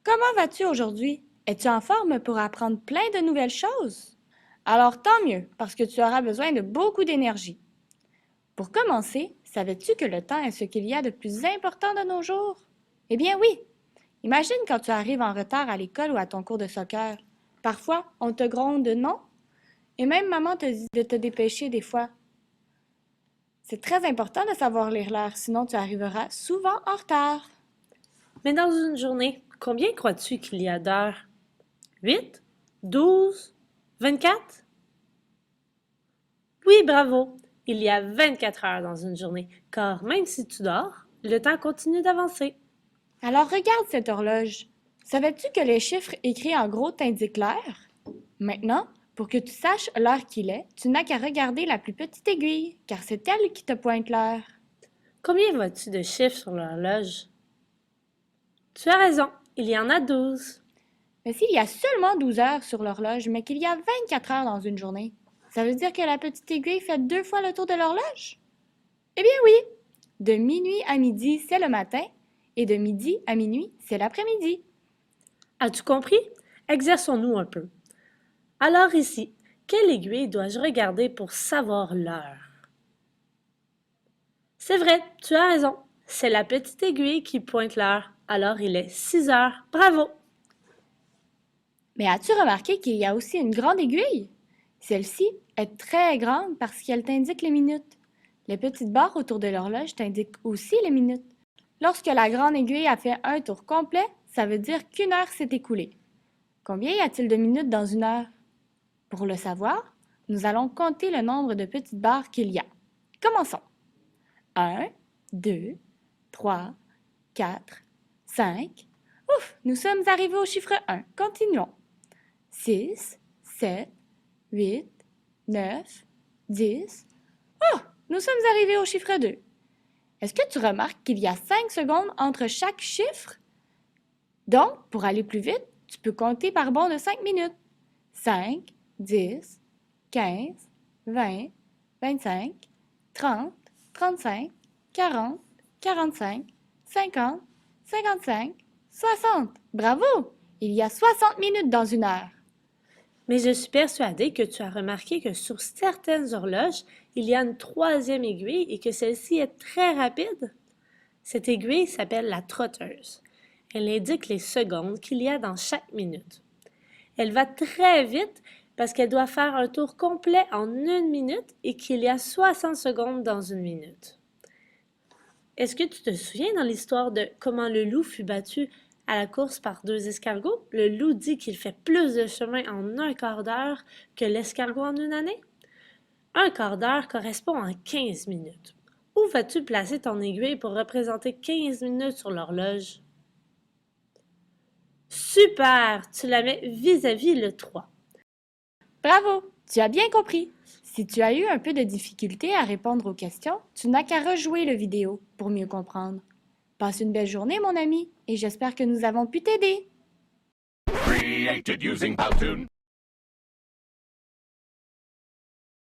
Comment vas-tu aujourd'hui? Es-tu en forme pour apprendre plein de nouvelles choses? Alors tant mieux, parce que tu auras besoin de beaucoup d'énergie. Pour commencer, savais-tu que le temps est ce qu'il y a de plus important de nos jours? Eh bien oui! Imagine quand tu arrives en retard à l'école ou à ton cours de soccer. Parfois, on te gronde non? Et même maman te dit de te dépêcher des fois. C'est très important de savoir lire l'heure, sinon tu arriveras souvent en retard. Mais dans une journée, combien crois-tu qu'il y a d'heures? 8? 12? 24? Oui, bravo! Il y a 24 heures dans une journée, car même si tu dors, le temps continue d'avancer. Alors regarde cette horloge. Savais-tu que les chiffres écrits en gros t'indiquent l'heure? Maintenant, pour que tu saches l'heure qu'il est, tu n'as qu'à regarder la plus petite aiguille, car c'est elle qui te pointe l'heure. Combien vois-tu de chiffres sur l'horloge? Tu as raison, il y en a 12. Mais s'il y a seulement 12 heures sur l'horloge, mais qu'il y a 24 heures dans une journée, ça veut dire que la petite aiguille fait 2 fois le tour de l'horloge? Eh bien oui! De minuit à midi, c'est le matin, et de midi à minuit, c'est l'après-midi. As-tu compris? Exerçons-nous un peu. Alors ici, quelle aiguille dois-je regarder pour savoir l'heure? C'est vrai, tu as raison. C'est la petite aiguille qui pointe l'heure. Alors il est 6 heures. Bravo! Mais as-tu remarqué qu'il y a aussi une grande aiguille? Celle-ci est très grande parce qu'elle t'indique les minutes. Les petites barres autour de l'horloge t'indiquent aussi les minutes. Lorsque la grande aiguille a fait un tour complet, ça veut dire qu'une heure s'est écoulée. Combien y a-t-il de minutes dans une heure? Pour le savoir, nous allons compter le nombre de petites barres qu'il y a. Commençons. 1, 2, 3, 4, 5. Ouf, nous sommes arrivés au chiffre 1. Continuons. 6, 7, 8, 9, 10. Oh, nous sommes arrivés au chiffre 2. Est-ce que tu remarques qu'il y a 5 secondes entre chaque chiffre? Donc, pour aller plus vite, tu peux compter par bond de 5 minutes. 5, 10, 15, 20, 25, 30, 35, 40, 45, 50, 55, 60. Bravo! Il y a 60 minutes dans une heure. Mais je suis persuadée que tu as remarqué que sur certaines horloges, il y a une troisième aiguille et que celle-ci est très rapide. Cette aiguille s'appelle la trotteuse. Elle indique les secondes qu'il y a dans chaque minute. Elle va très vite parce qu'elle doit faire un tour complet en 1 minute et qu'il y a 60 secondes dans 1 minute. Est-ce que tu te souviens dans l'histoire de comment le loup fut battu à la course par 2 escargots? Le loup dit qu'il fait plus de chemin en un quart d'heure que l'escargot en une année. Un quart d'heure correspond à 15 minutes. Où vas-tu placer ton aiguille pour représenter 15 minutes sur l'horloge? Super! Tu la mets vis-à-vis le 3. Bravo, tu as bien compris. Si tu as eu un peu de difficulté à répondre aux questions, tu n'as qu'à rejouer le vidéo pour mieux comprendre. Passe une belle journée, mon ami, et j'espère que nous avons pu t'aider. Created using Powtoon.